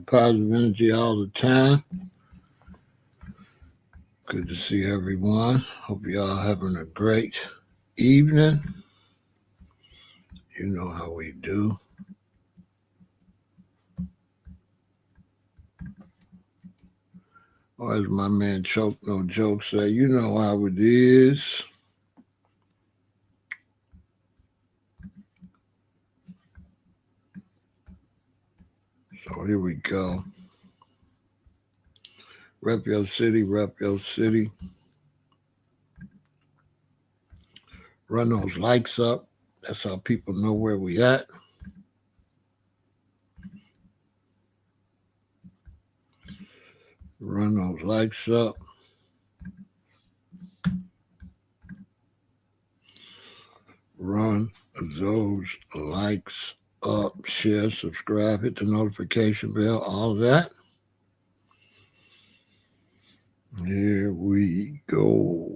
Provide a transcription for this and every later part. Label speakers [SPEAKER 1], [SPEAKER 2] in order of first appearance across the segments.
[SPEAKER 1] positive energy all the time. Good to see everyone. Hope y'all having a great evening. You know how we do. Or as my man Choke No Joke say, you know how it is. So here we go. Rep your city, rep your city. Run those likes up. That's how people know where we at. Run those likes up. Run those likes up. Share, subscribe, hit the notification bell, all that. Here we go.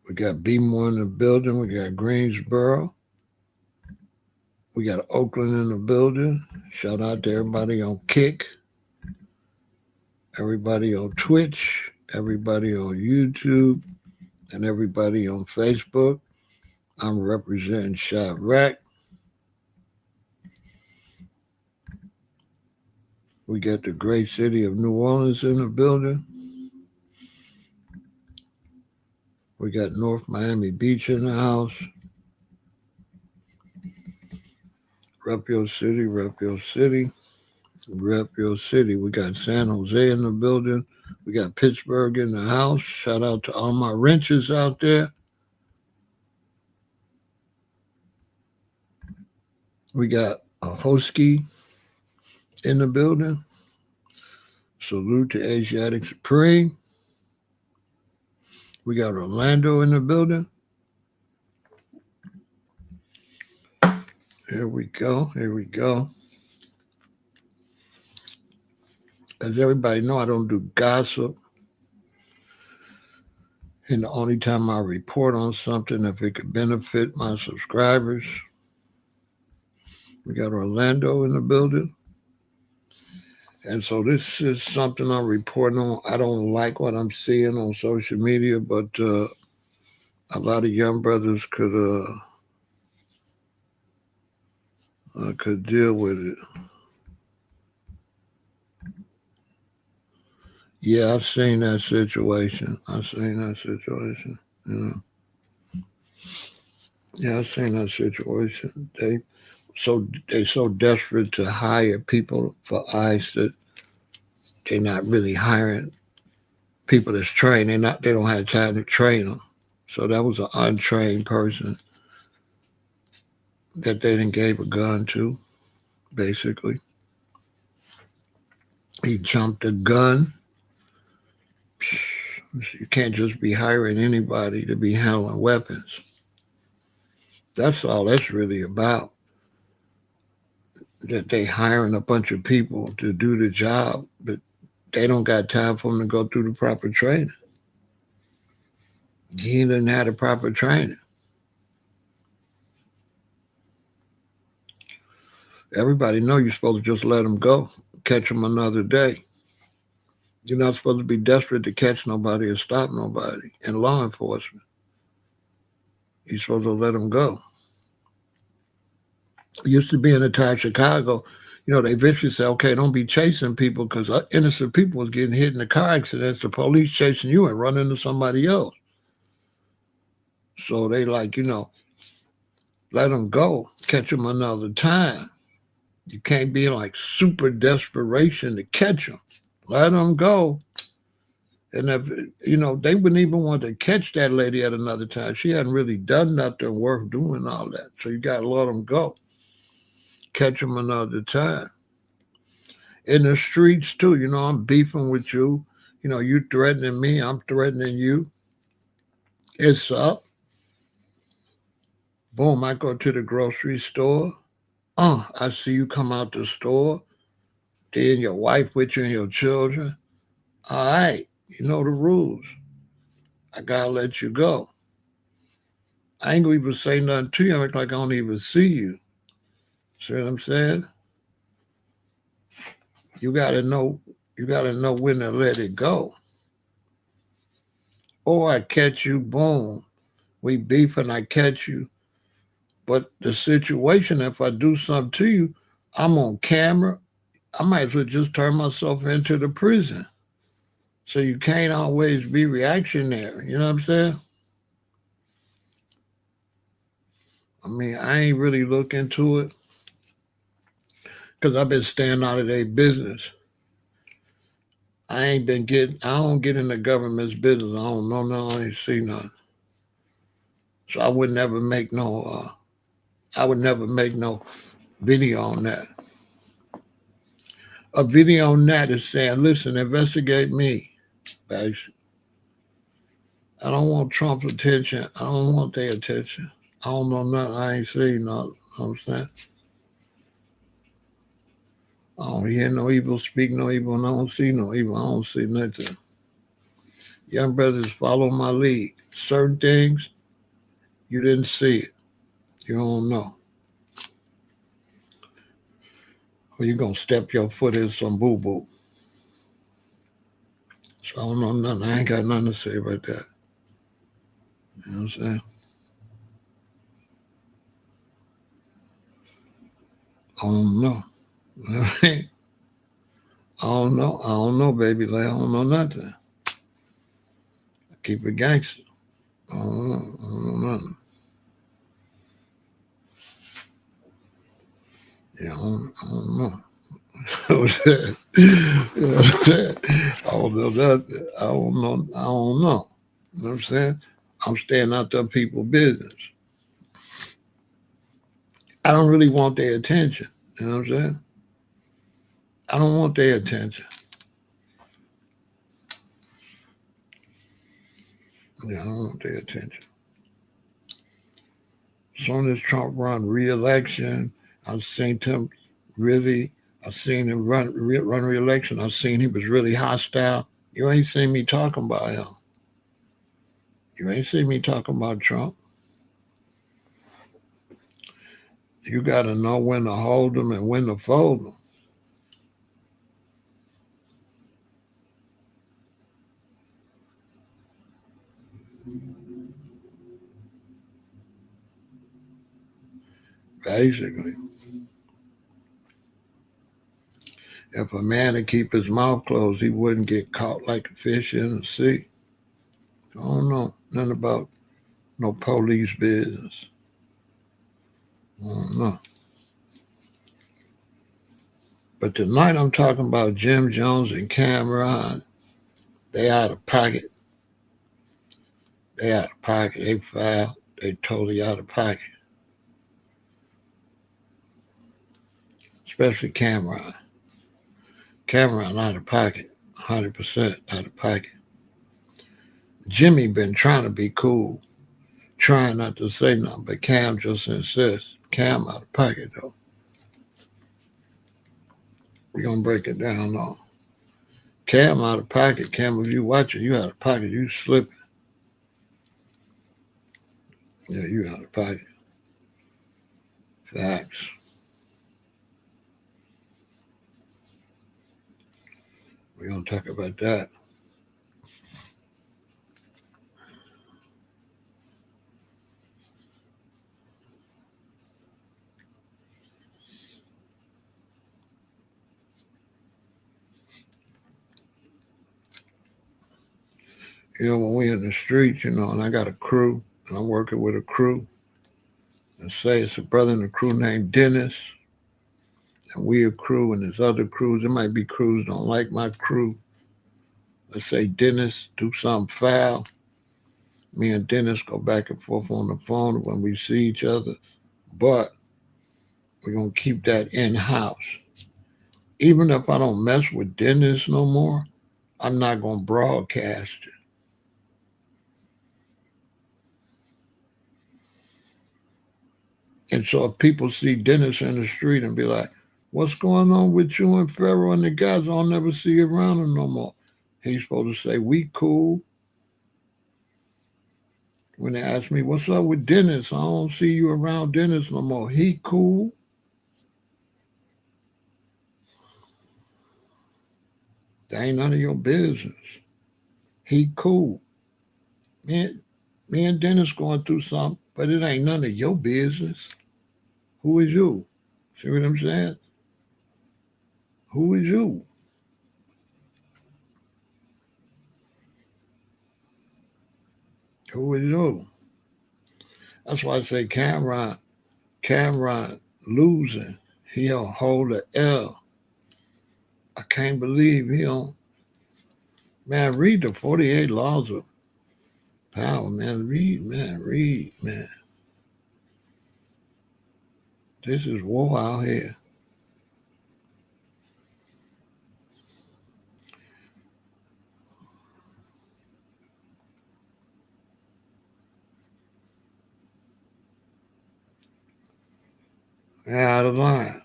[SPEAKER 1] We got B-More in the building. We got Greensboro. We got Oakland in the building. Shout out to everybody on Kick, everybody on Twitch, everybody on YouTube, and everybody on Facebook. I'm representing Chirac. We got the great city of New Orleans in the building. We got North Miami Beach in the house. Rep your city, rep your city, rep your city. We got San Jose in the building. We got Pittsburgh in the house. Shout out to all my wrenches out there. We got a Hosky in the building. Salute to Asiatic Supreme. We got Orlando in the building. Here we go. Here we go. As everybody know, I don't do gossip. And the only time I report on something, if it could benefit my subscribers. We got Orlando in the building. And so this is something I'm reporting on. I don't like what I'm seeing on social media, but a lot of young brothers could deal with it. Yeah, I've seen that situation. Yeah, I've seen that situation. They so desperate to hire people for ICE that they're not really hiring people that's trained. They don't have time to train them. So that was an untrained person that they didn't gave a gun to, basically. He jumped a gun. You can't just be hiring anybody to be handling weapons. That's all that's really about. That they hiring a bunch of people to do the job, but they don't got time for them to go through the proper training. He didn't have the proper training. Everybody know you're supposed to just let them go, catch them another day. You're not supposed to be desperate to catch nobody or stop nobody in law enforcement. You're supposed to let them go. It used to be in the town of Chicago, they eventually say, okay, don't be chasing people because innocent people was getting hit in the car accidents. The police chasing you and running into somebody else. So they let them go, catch them another time. You can't be in like super desperation to catch them. Let them go. And if, they wouldn't even want to catch that lady at another time. She hadn't really done nothing worth doing all that. So you got to let them go. Catch them another time. In the streets, too, I'm beefing with you. You threatening me. I'm threatening you. It's up. Boom, I go to the grocery store. I see you come out the store. Then your wife with you and your children. All right, you know the rules. I gotta let you go. I ain't gonna even say nothing to you. I act like I don't even see you. See what I'm saying? You gotta know. You gotta know when to let it go. Or I catch you, boom. We beef and I catch you. But the situation, if I do something to you, I'm on camera. I might as well just turn myself into the prison. So you can't always be reactionary. You know what I'm saying? I mean, I ain't really look into it because I've been staying out of their business. I don't get in the government's business. I don't know nothing, I ain't see nothing. So I would never make no video on that. A video on that is saying, listen, investigate me, basically. I don't want Trump's attention. I don't want their attention. I don't know nothing. I ain't seen nothing. You know what I'm saying? I don't hear no evil, speak no evil, and I don't see no evil. I don't see nothing. Young brothers, follow my lead. Certain things, you didn't see it. You don't know. Or you're going to step your foot in some boo-boo. So I don't know nothing. I ain't got nothing to say about that. You know what I'm saying? I don't know. I don't know. I don't know, baby. Like, I don't know nothing. I keep it gangster. I don't know. I don't know nothing. Yeah, I don't know. You know what I'm saying? I don't know nothing. I don't know. I don't know. You know what I'm saying? I'm staying out them people's business. I don't really want their attention. You know what I'm saying? I don't want their attention. Yeah, I don't want their attention. As soon as Trump run re-election, I've seen him really. I've seen him run re-election. I've seen he was really hostile. You ain't seen me talking about him. You ain't seen me talking about Trump. You got to know when to hold them and when to fold them. Basically, if a man would keep his mouth closed, he wouldn't get caught like a fish in the sea. I don't know nothing about no police business. I don't know. But tonight I'm talking about Jim Jones and Cameron. They out of pocket. They out of pocket. They foul. They totally out of pocket. Especially Cameron. Cameron out of pocket. 100% out of pocket. Jimmy been trying to be cool, trying not to say nothing, but Cam just insists. Cam out of pocket though. We're gonna break it down though. Cam out of pocket. Cam, if you watching, you out of pocket. You slipping. Yeah, you out of pocket. Facts. We're gonna talk about that. You know, when we in the streets, you know, and I got a crew, and I'm working with a crew, and say it's a brother in the crew named Dennis, and we a crew, and there's other crews. There might be crews don't like my crew. Let's say Dennis do something foul. Me and Dennis go back and forth on the phone when we see each other, but we're gonna keep that in house. Even if I don't mess with Dennis no more, I'm not gonna broadcast it. And so if people see Dennis in the street and be like, what's going on with you and Pharaoh and the guys? I'll never see you around him no more. He's supposed to say, we cool. When they ask me, what's up with Dennis? I don't see you around Dennis no more. He cool. That ain't none of your business. He cool. Me and Dennis going through something, but it ain't none of your business. Who is you? See what I'm saying? Who is you? Who is you? That's why I say Cameron losing. He'll hold the L. I can't believe he don't. Man, read the 48 Laws of Power, man. Read, man. This is war out here. Out of line.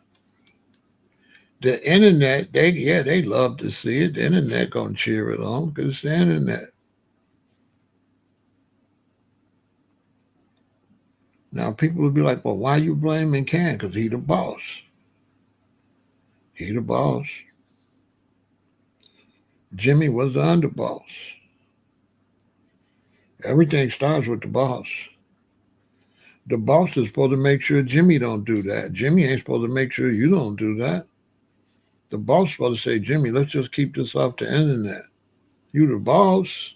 [SPEAKER 1] The internet, they love to see it. The internet gonna cheer it on because it's the internet. Now people will be like, well, why you blaming Cam? Because he the boss. He the boss. Jimmy was the underboss. Everything starts with the boss. The boss is supposed to make sure Jimmy don't do that. Jimmy ain't supposed to make sure you don't do that. The boss is supposed to say, Jimmy, let's just keep this off the internet. You the boss.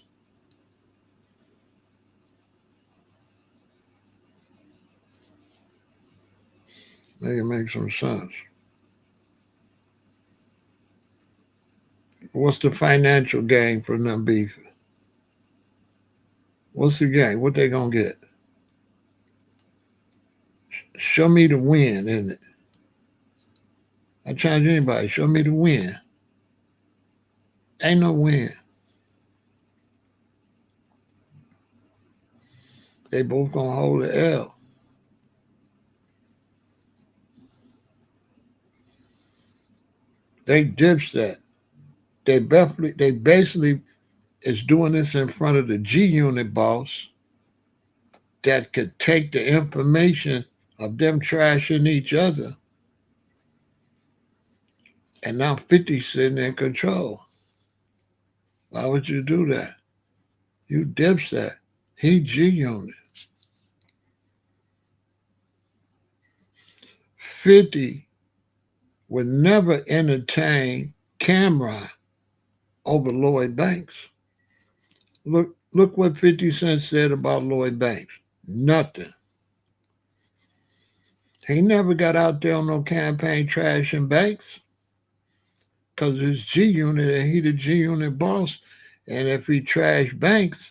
[SPEAKER 1] Make it make some sense. What's the financial gain from them beefing? What's the gain? What they gonna get? Show me the win in it. I challenge anybody, show me the win. Ain't no win. They both gonna hold the L. They dipset. They basically is doing this in front of the G Unit boss that could take the information of them trashing each other. And now 50 sitting in control. Why would you do that? You dipset. He G Unit. 50 would never entertain Cameron over Lloyd Banks. Look what 50 Cent said about Lloyd Banks. Nothing. He never got out there on no campaign trashing Banks because it's G Unit and he the G Unit boss. And if he trash Banks,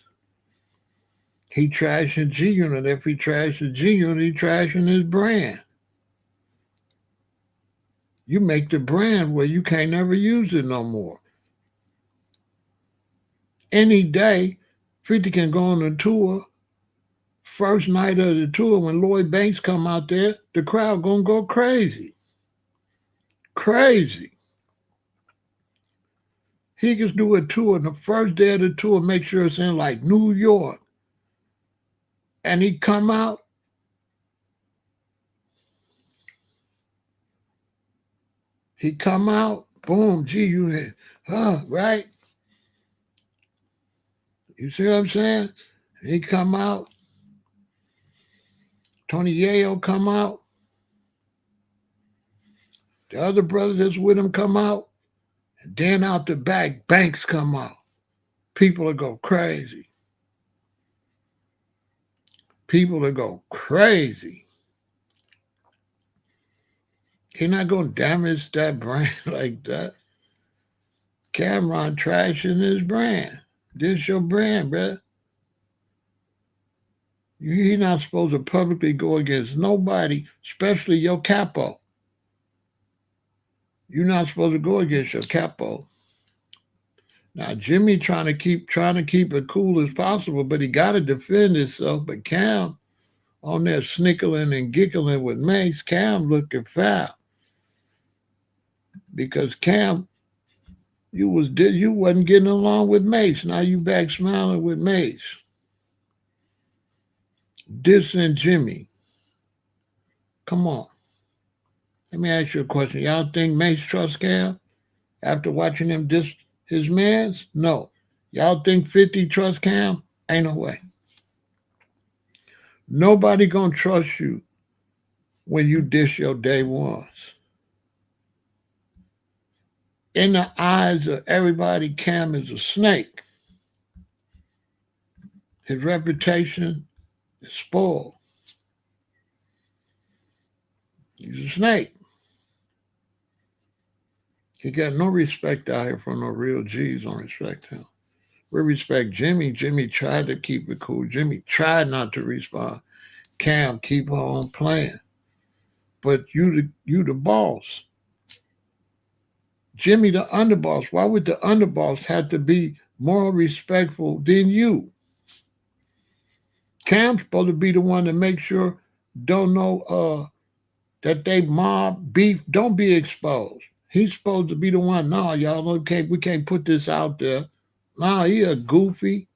[SPEAKER 1] he trashing G Unit. If he trashes G Unit, he trashing his brand. You make the brand where you can't never use it no more. Any day, 50 can go on a tour. First night of the tour, when Lloyd Banks come out there, the crowd gonna go crazy. Crazy. He can do a tour, and the first day of the tour, make sure it's in like New York. And he come out. Boom, G Unit, right? You see what I'm saying? He come out. Tony Yayo come out. The other brother that's with him come out. And then out the back, Banks come out. People will go crazy. People will go crazy. He's not going to damage that brand like that. Cameron trashing his brand. This your brand, bruh. You're not supposed to publicly go against nobody, especially your capo. You're not supposed to go against your capo. Now Jimmy trying to keep it cool as possible, but he got to defend himself. But Cam on there snickling and giggling with Mace, Cam looking foul because Cam, you wasn't getting along with Mace. Now you back smiling with Mace. dissing Jimmy. Come on. Let me ask you a question. Y'all think Mace trusts Cam after watching him diss his mans? No. Y'all think 50 trusts Cam? Ain't no way. Nobody gonna trust you when you diss your day ones. In the eyes of everybody, Cam is a snake. His reputation is spoiled. He's a snake. He got no respect out here from no real G's don't respect him. We respect Jimmy. Jimmy tried to keep it cool. Jimmy tried not to respond. Cam, keep on playing. But you the boss. Jimmy the underboss. Why would the underboss have to be more respectful than you? Cam's supposed to be the one to make sure don't know that they mob beef don't be exposed. He's supposed to be the one. No, y'all okay, we can't put this out there. No, he a goofy.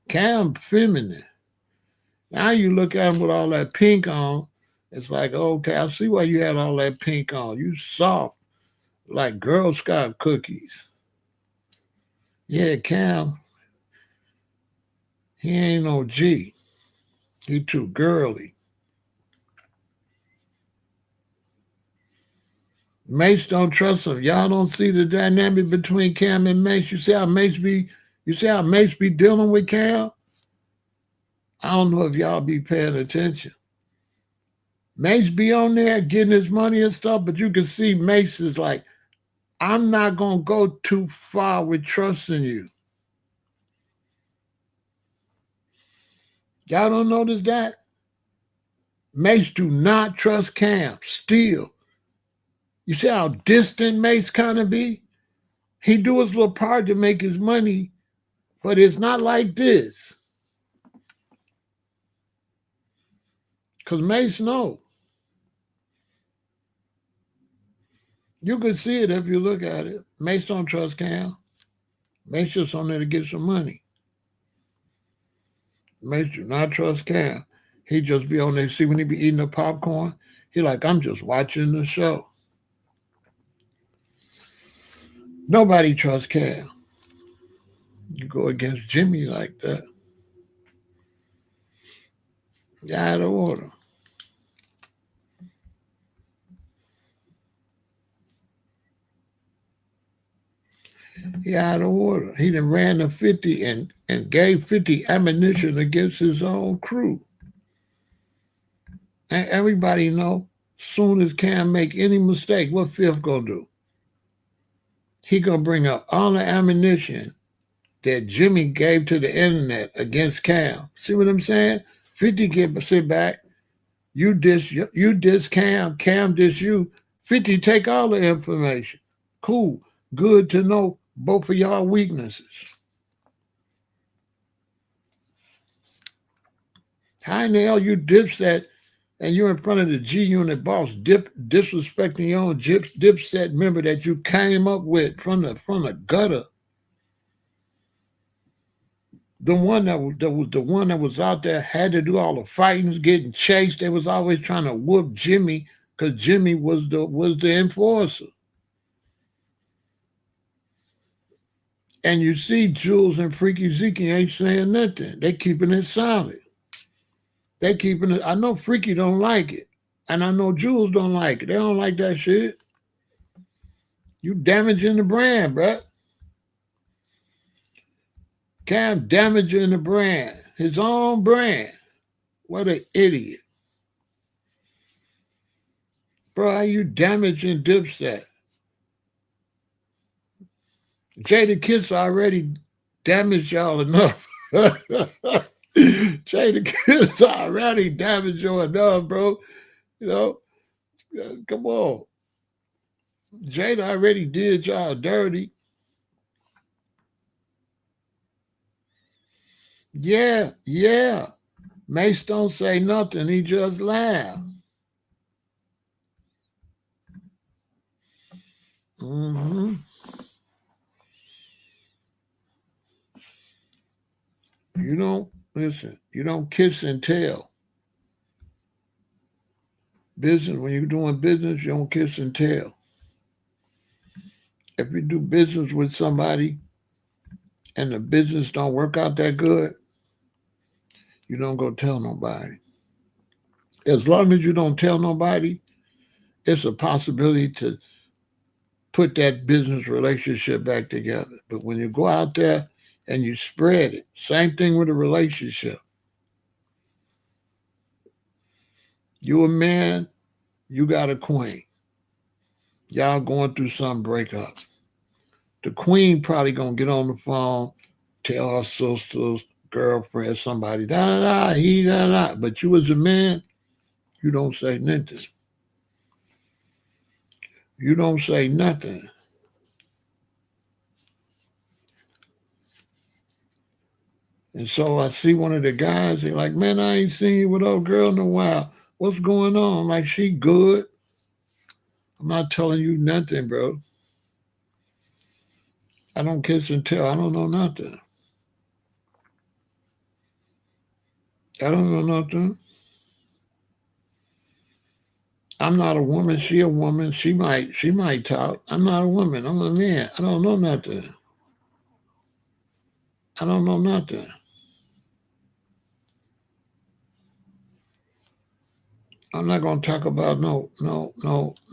[SPEAKER 1] Cam feminine. Now you look at him with all that pink on, it's like, okay, I see why you had all that pink on. You soft, like Girl Scout cookies. Yeah, Cam, he ain't no G. He too girly. Mace don't trust him. Y'all don't see the dynamic between Cam and Mace. You see how Mace be dealing with Cam? I don't know if y'all be paying attention. Mace be on there getting his money and stuff, but you can see Mace is like, I'm not going to go too far with trusting you. Y'all don't notice that? Mace do not trust Cam, still. You see how distant Mace kind of be? He do his little part to make his money, but it's not like this. Because Mace know. You can see it if you look at it. Mace don't trust Cam. Mace just on there to get some money. Mace do not trust Cam. He just be on there. See when he be eating the popcorn, he like, I'm just watching the show. Nobody trusts Cam. You go against Jimmy like that. You're out of order. He out of order. He done ran the 50 and gave 50 ammunition against his own crew. And everybody know, soon as Cam make any mistake, what Fifth gonna do? He gonna bring up all the ammunition that Jimmy gave to the internet against Cam. See what I'm saying? 50 get sit back. You diss Cam, Cam diss you. 50 take all the information. Cool. Good to know both of y'all weaknesses. How in the hell you dipset and you're in front of the G Unit boss disrespecting your own dipset member that you came up with from the gutter? The one that was the one that was out there had to do all the fightings, getting chased. They was always trying to whoop Jimmy because Jimmy was the enforcer. And you see Jules and Freaky Zeke ain't saying nothing. They keeping it solid. They keeping it. I know Freaky don't like it. And I know Jules don't like it. They don't like that shit. You damaging the brand, bruh. Cam damaging the brand. His own brand. What an idiot. Bro, how you damaging Dipset? Jada Kiss already damaged y'all enough. Jada Kiss already damaged you enough, bro. You know, come on. Jada already did y'all dirty. Yeah. Mace don't say nothing. He just laugh. Mm-hmm. You don't Listen, you don't kiss and tell. Business, when you're doing business, you don't kiss and tell. If you do business with somebody and the business don't work out that good, you don't go tell nobody. As long as you don't tell nobody, it's a possibility to put that business relationship back together. But when you go out there and you spread it, same thing with a relationship. You a man, you got a queen. Y'all going through some breakup. The queen probably gonna get on the phone, tell her sisters, girlfriend, somebody, da da da, he da da. But you as a man, you don't say nothing. You don't say nothing. And so I see one of the guys, they're like, man, I ain't seen you with old girl in a while. What's going on? Like, she good? I'm not telling you nothing, bro. I don't kiss and tell. I don't know nothing. I don't know nothing. I'm not a woman. She a woman. She might talk. I'm not a woman. I'm a man. I don't know nothing. I don't know nothing. I'm not gonna talk about no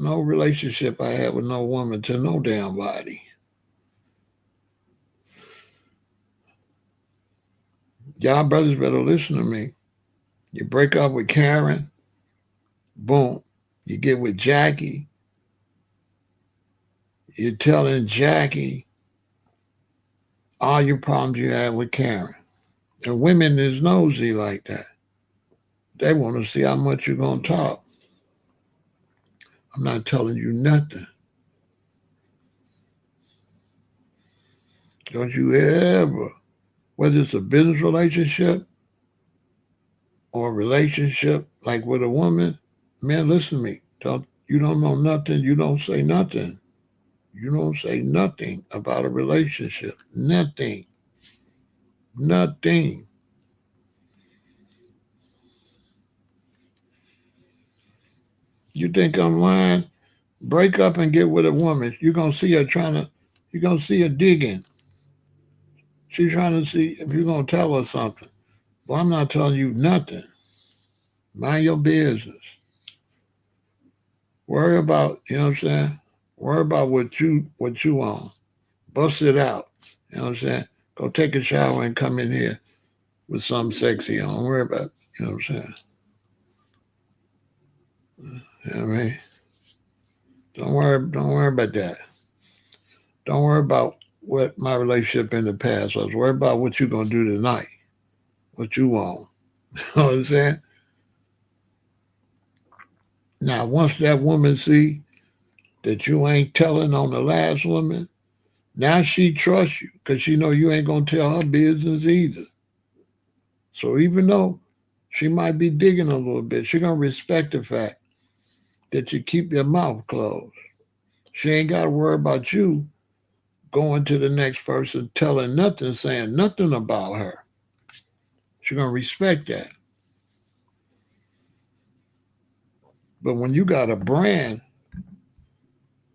[SPEAKER 1] relationship I had with no woman to no damn body. Y'all brothers better listen to me. You break up with Karen, boom. You get with Jackie. You're telling Jackie all your problems you had with Karen. And women is nosy like that. They want to see how much you're going to talk. I'm not telling you nothing. Don't you ever, whether it's a business relationship or a relationship like with a woman, man, listen to me. You don't know nothing. You don't say nothing. You don't say nothing about a relationship. Nothing. Nothing. You think I'm lying? Break up and get with a woman. You're going to see her you're going to see her digging. She's trying to see if you're going to tell her something. Well, I'm not telling you nothing. Mind your business. Worry about, you know what I'm saying? Worry about what you want. Bust it out. You know what I'm saying? Go take a shower and come in here with something sexy on. Don't worry about it. You know what I'm saying? You know what I mean? Don't worry about that. Don't worry about what my relationship in the past was. Worry about what you're gonna do tonight. What you want. You know what I'm saying? Now, once that woman see that you ain't telling on the last woman, now she trusts you because she know you ain't gonna tell her business either. So even though she might be digging a little bit, she gonna respect the fact that you keep your mouth closed. She ain't gotta worry about you going to the next person, telling nothing, saying nothing about her. She's gonna respect that. But when you got a brand,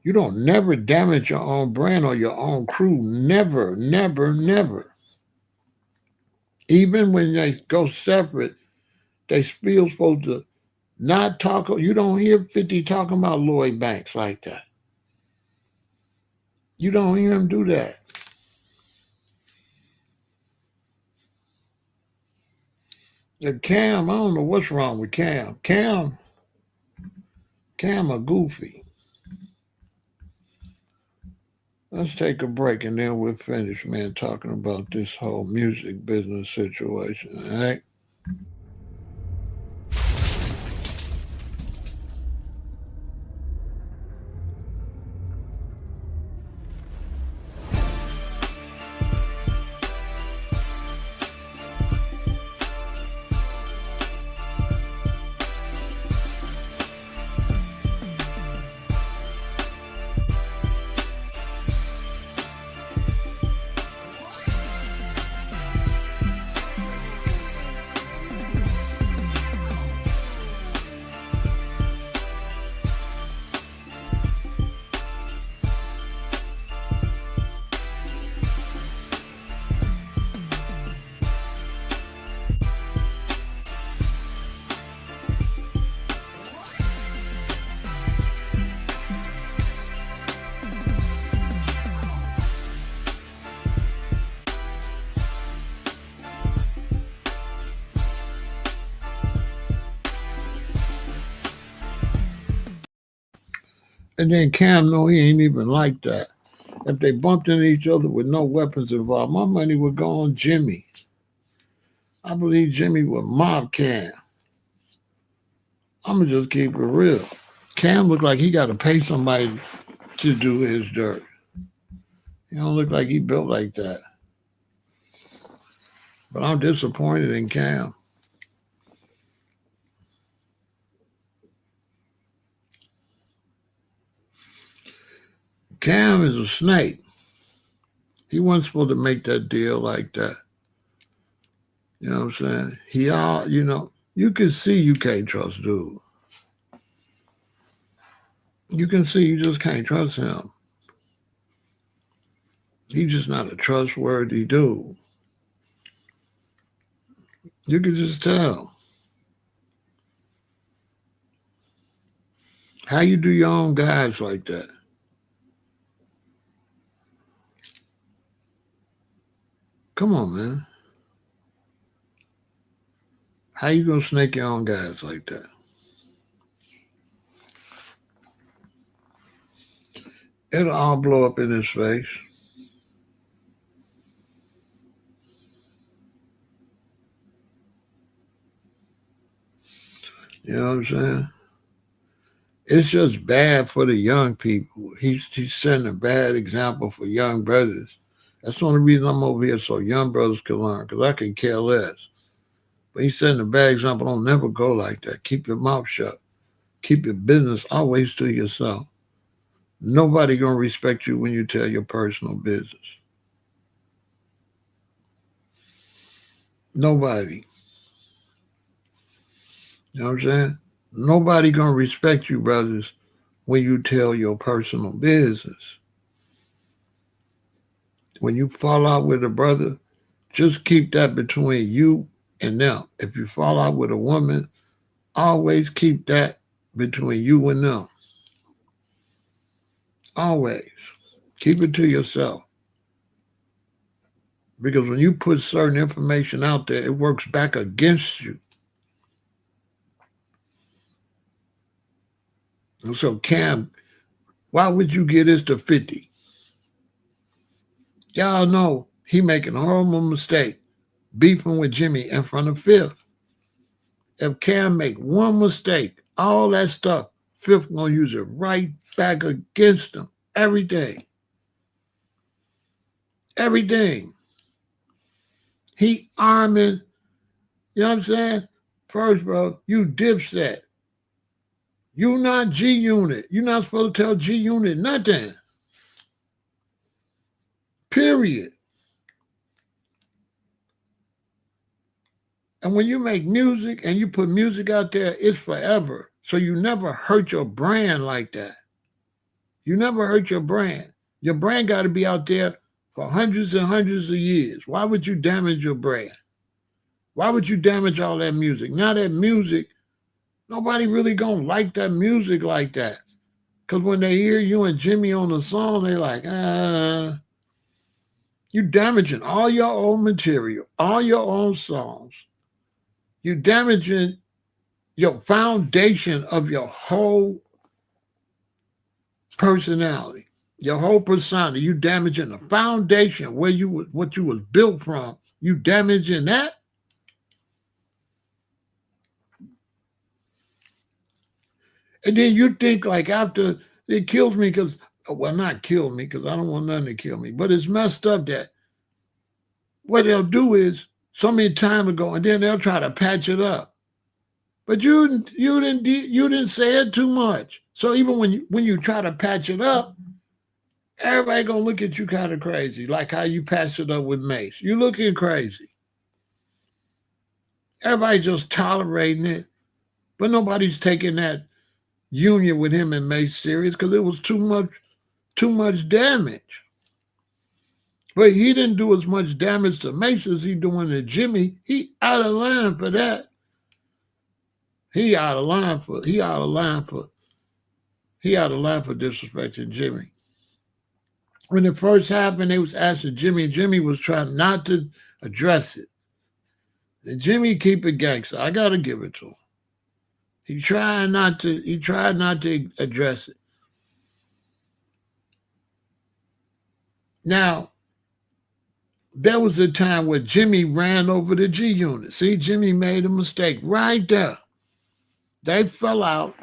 [SPEAKER 1] you don't never damage your own brand or your own crew. Never, never, never. Even when they go separate, they still supposed to not talk. You don't hear 50 talking about Lloyd Banks like that. You don't hear him do that. Cam, I don't know what's wrong with Cam. Cam a goofy. Let's take a break and then we'll finish, man, talking about this whole music business situation, all right? And then Cam know he ain't even like that. If they bumped into each other with no weapons involved, my money would go on Jimmy. I believe Jimmy would mob Cam. I'm going to just keep it real. Cam look like he got to pay somebody to do his dirt. He don't look like he built like that. But I'm disappointed in Cam. Cam is a snake. He wasn't supposed to make that deal like that. You know what I'm saying? You can see you can't trust dude. You can see you just can't trust him. He's just not a trustworthy dude. You can just tell. How you do your own guys like that? Come on, man. How you gonna snake your own guys like that? It'll all blow up in his face. You know what I'm saying? It's just bad for the young people. He's setting a bad example for young brothers. That's the only reason I'm over here so young brothers can learn, because I can care less. But he's setting a bad example. Don't never go like that. Keep your mouth shut. Keep your business always to yourself. Nobody gonna respect you when you tell your personal business. Nobody. You know what I'm saying? Nobody gonna respect you, brothers, when you tell your personal business. When you fall out with a brother, just keep that between you and them. If you fall out with a woman, always keep that between you and them. Always. Keep it to yourself. Because when you put certain information out there, it works back against you. And so, Cam, why would you get this to 50? Y'all know he making a horrible mistake beefing with Jimmy in front of Fifth. If Cam make one mistake, all that stuff, Fifth gonna use it right back against him. Everything. Everything. He arming, you know what I'm saying? First, bro, you dipset. You not G Unit. You're not supposed to tell G Unit nothing. Period. And when you make music and you put music out there, it's forever. So you never hurt your brand like that. You never hurt your brand. Your brand got to be out there for hundreds and hundreds of years. Why would you damage your brand? Why would you damage all that music? Now that music, nobody really gonna like that music like that. Because when they hear you and Jimmy on the song, they like, you damaging all your own material, all your own songs. You damaging your foundation of your whole personality, your whole persona. You damaging the foundation where what you was built from. You damaging that. And then you think like after it kills me because, well, not kill me because I don't want nothing to kill me, but it's messed up that what they'll do is so many time ago, and then they'll try to patch it up. But you didn't say it too much. So even when you try to patch it up, everybody gonna look at you kind of crazy, like how you patched it up with Mace. You looking crazy. Everybody's just tolerating it, but nobody's taking that union with him and Mace serious because it was too much damage. But he didn't do as much damage to Mace as he doing to Jimmy. He out of line for that. He out of line for disrespecting Jimmy. When it first happened, they was asking Jimmy. Jimmy was trying not to address it. And Jimmy keep it gangster. I gotta give it to him. He tried not to address it. Now, there was a time where Jimmy ran over the G Unit. See, Jimmy made a mistake right there. They fell out.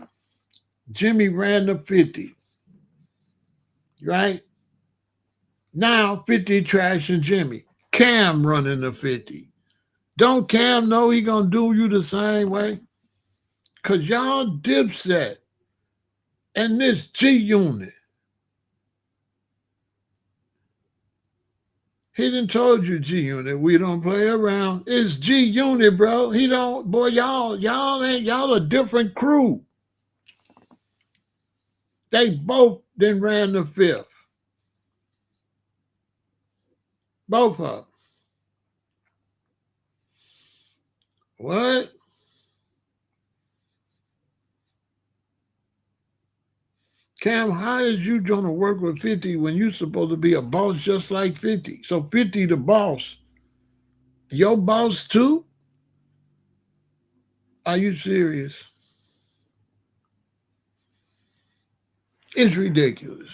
[SPEAKER 1] Jimmy ran the 50, right? Now 50 trashing Jimmy. Cam running the 50. Don't Cam know he gonna do you the same way? Cause y'all Dipset and this G Unit. He done told you G Unit, we don't play around. It's G Unit, bro. He don't, boy, y'all a different crew. They both then ran the 5th. Both of them. What? Cam, how is you going to work with 50 when you supposed to be a boss just like 50? So 50 the boss. Your boss too? Are you serious? It's ridiculous.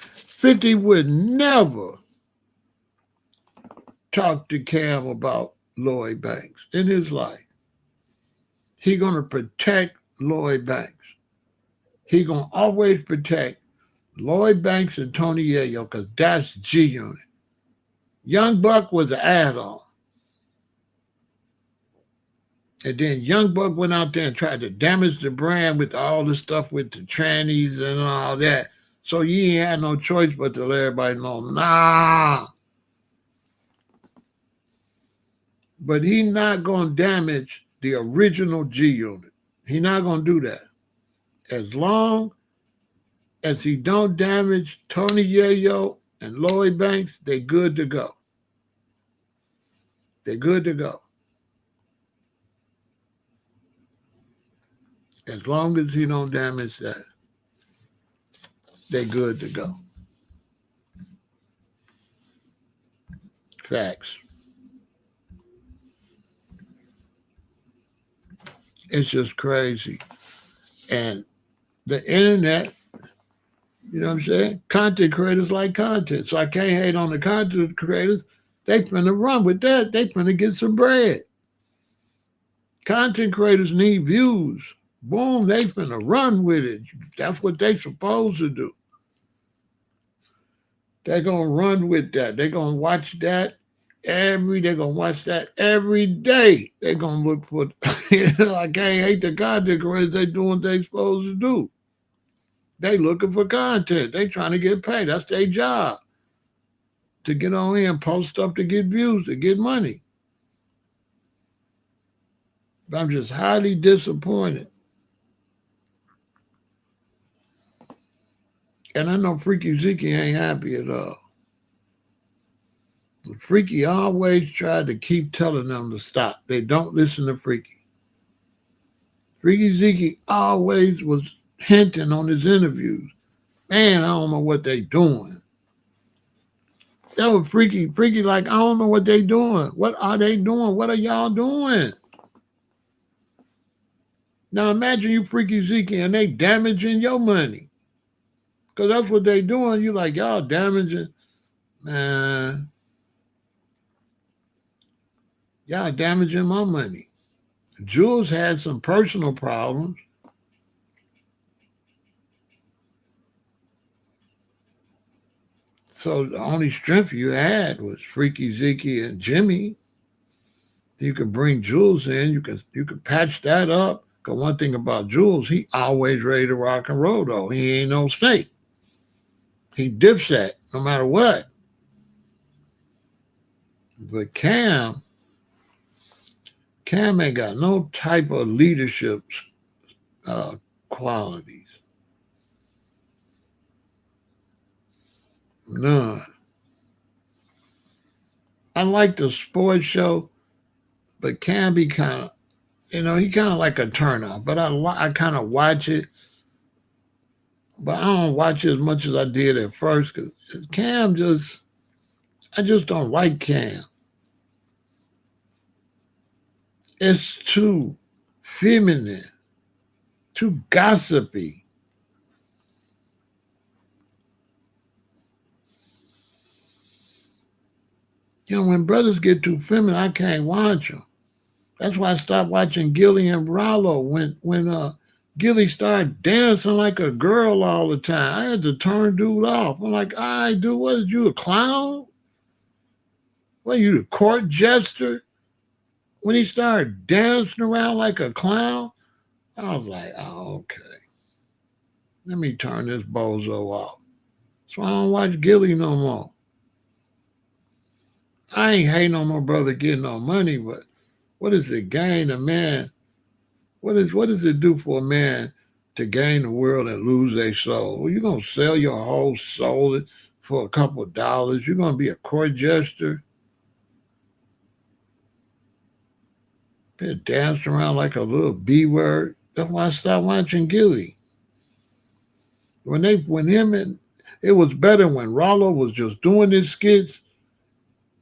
[SPEAKER 1] 50 would never talk to Cam about Lloyd Banks in his life. He going to protect Lloyd Banks. He going to always protect Lloyd Banks and Tony Yayo because that's G Unit. Young Buck was an add-on. And then Young Buck went out there and tried to damage the brand with all the stuff with the trannies and all that. So you ain't had no choice but to let everybody know, nah. But he not going to damage the original G Unit. He not going to do that. As long as he don't damage Tony Yayo and Lloyd Banks, they good to go. They're good to go. As long as he don't damage that, they're good to go. Facts. It's just crazy. And the internet, you know what I'm saying? Content creators like content. So I can't hate on the content creators. They finna run with that. They finna get some bread. Content creators need views. Boom, they finna run with it. That's what they supposed to do. They're gonna run with that. They're gonna watch that they're gonna watch that every day. They're gonna look for I can't hate the content creators. They doing what they supposed to do. They looking for content. They trying to get paid. That's their job. To get on here and post stuff to get views, to get money. But I'm just highly disappointed. And I know Freaky Zeke ain't happy at all. Freaky always tried to keep telling them to stop. They don't listen to Freaky. Freaky Zeke always was hinting on his interviews. Man, I don't know what they doing. That was Freaky like, I don't know what they doing. What are they doing? What are y'all doing? Now imagine you Freaky Zeke and they damaging your money. Because that's what they doing. You like, y'all damaging. Man, y'all damaging my money. Jules had some personal problems. So the only strength you had was Freaky Zeke and Jimmy. You could bring Jules in. You could patch that up. Because one thing about Jules, he always ready to rock and roll, though. He ain't no snake. He Dipset no matter what. But Cam ain't got no type of leadership qualities. None. I like the sports show, but Cam be kind of, he kind of like a turnoff. But I kind of watch it, but I don't watch it as much as I did at first because Cam I just don't like Cam. It's too feminine, too gossipy. You know, when brothers get too feminine, I can't watch them. That's why I stopped watching Gilly and Rollo when Gilly started dancing like a girl all the time. I had to turn dude off. I'm like, all right, dude, what is you, a clown? What, you the court jester? When he started dancing around like a clown, I was like, oh, okay. Let me turn this bozo off. So I don't watch Gilly no more. I ain't hating on my brother getting no money, but what does it gain a man? What does it do for a man to gain the world and lose their soul? Well, you're gonna sell your whole soul for a couple of dollars. You're gonna be a court jester, be dancing around like a little B word. That's why I stopped watching Gilly. When him and it was better when Rollo was just doing his skits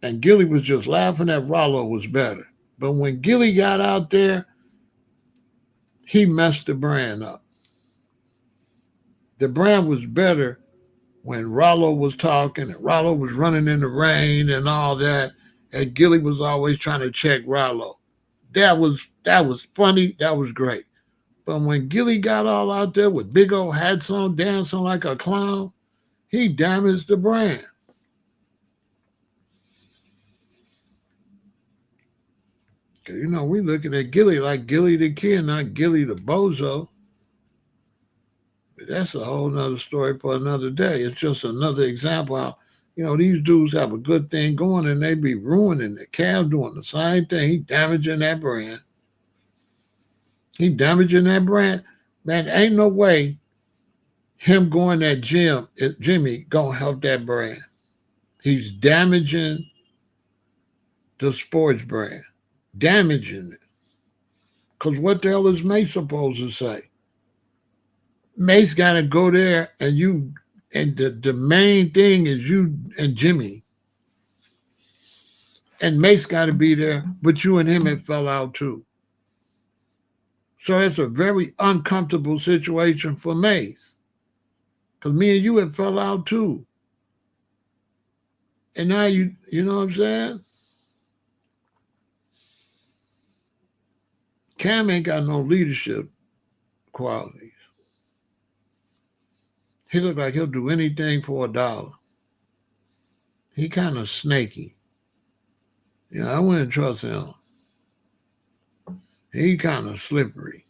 [SPEAKER 1] and Gilly was just laughing at Rollo was better. But when Gilly got out there, he messed the brand up. The brand was better when Rollo was talking and Rollo was running in the rain and all that, and Gilly was always trying to check Rollo. That was funny. That was great. But when Gilly got all out there with big old hats on, dancing like a clown, he damaged the brand. Cause you know we looking at Gilly like Gilly the kid, not Gilly the bozo. But that's a whole nother story for another day. It's just another example how, you know, these dudes have a good thing going and they be ruining it. Cam doing the same thing. He damaging that brand. He damaging that brand. Man, ain't no way him going that Jimmy gonna help that brand. He's damaging the sports brand. Damaging it. Cause what the hell is Mace supposed to say? Mace gotta go there and the main thing is you and Jimmy. And Mace gotta be there, but you and him had fell out too. So it's a very uncomfortable situation for Mace. Because me and you had fell out too. And now you know what I'm saying? Cam ain't got no leadership qualities. He look like he'll do anything for $1. He kind of snaky. Yeah, I wouldn't trust him. He kind of slippery.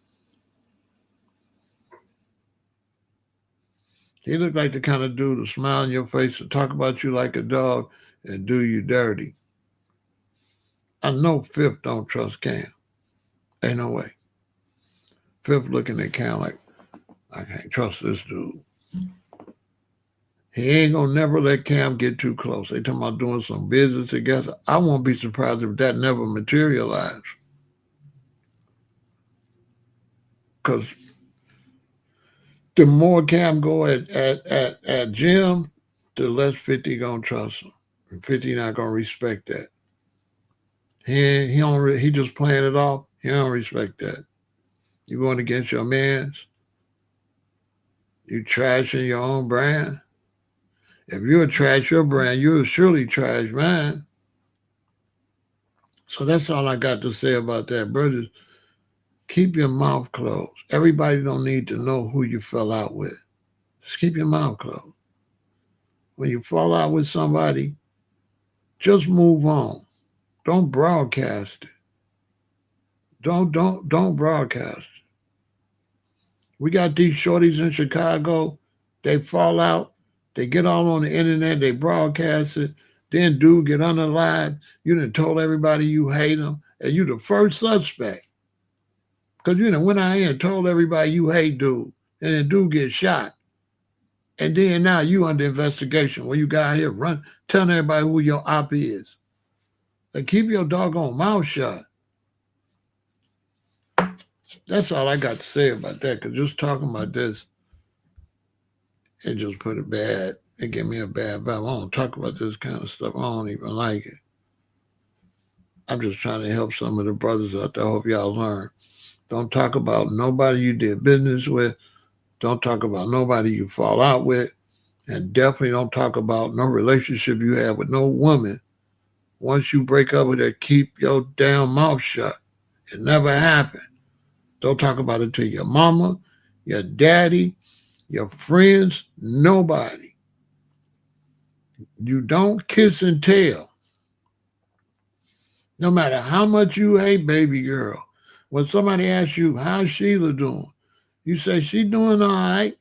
[SPEAKER 1] He look like the kind of dude to smile in your face and talk about you like a dog and do you dirty. I know Fifth don't trust Cam. Ain't no way. Fifth looking at Cam like, I can't trust this dude. He ain't gonna never let Cam get too close. They talking about doing some business together. I won't be surprised if that never materialized. Because the more Cam go at Jim, the less 50 gonna trust him. And 50 not gonna respect that. He just playing it off. He don't respect that. You going against your mans? You trashing your own brand? If you trash your brand, you'll surely trash mine. So that's all I got to say about that, brothers. Keep your mouth closed. Everybody don't need to know who you fell out with. Just keep your mouth closed. When you fall out with somebody, just move on. Don't broadcast it. Don't broadcast it. We got these shorties in Chicago. They fall out. They get all on the internet. They broadcast it. Then dude get unalive. You done told everybody you hate them. And you the first suspect. Because you done went out here and told everybody you hate dude. And then dude gets shot. And then now you under investigation where you got out here telling everybody who your op is. Like, keep your doggone mouth shut. That's all I got to say about that. Because just talking about this, it just put it bad. It gave me a bad vibe. I don't talk about this kind of stuff. I don't even like it. I'm just trying to help some of the brothers out there. I hope y'all learn. Don't talk about nobody you did business with. Don't talk about nobody you fall out with. And definitely don't talk about no relationship you have with no woman Once you break up with her, keep your damn mouth shut. It never happened. Don't talk about it to your mama, your daddy, your friends, nobody. You don't kiss and tell. No matter how much you hate baby girl. When somebody asks you, how's Sheila doing? You say, she doing all right.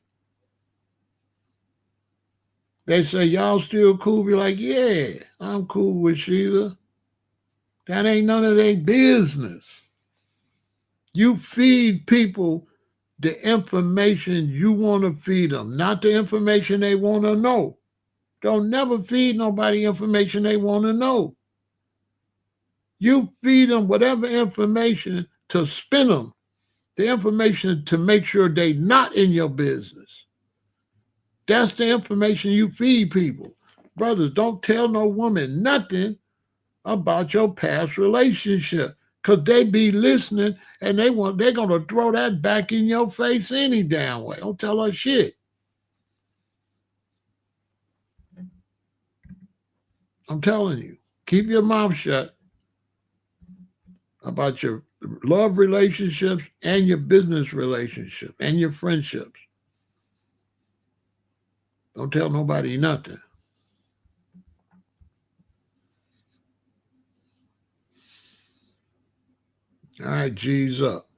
[SPEAKER 1] They say, y'all still cool? Be like, yeah, I'm cool with Sheila. That ain't none of their business. You feed people the information you want to feed them, not the information they want to know. Don't never feed nobody information they want to know. You feed them whatever information to spin them, the information to make sure they not in your business. That's the information you feed people. Brothers, don't tell no woman nothing about your past relationship, because they be listening and they're gonna throw that back in your face any damn way. Don't tell her shit. I'm telling you, keep your mouth shut about your love relationships and your business relationship and your friendships. Don't tell nobody nothing. All right, G's up.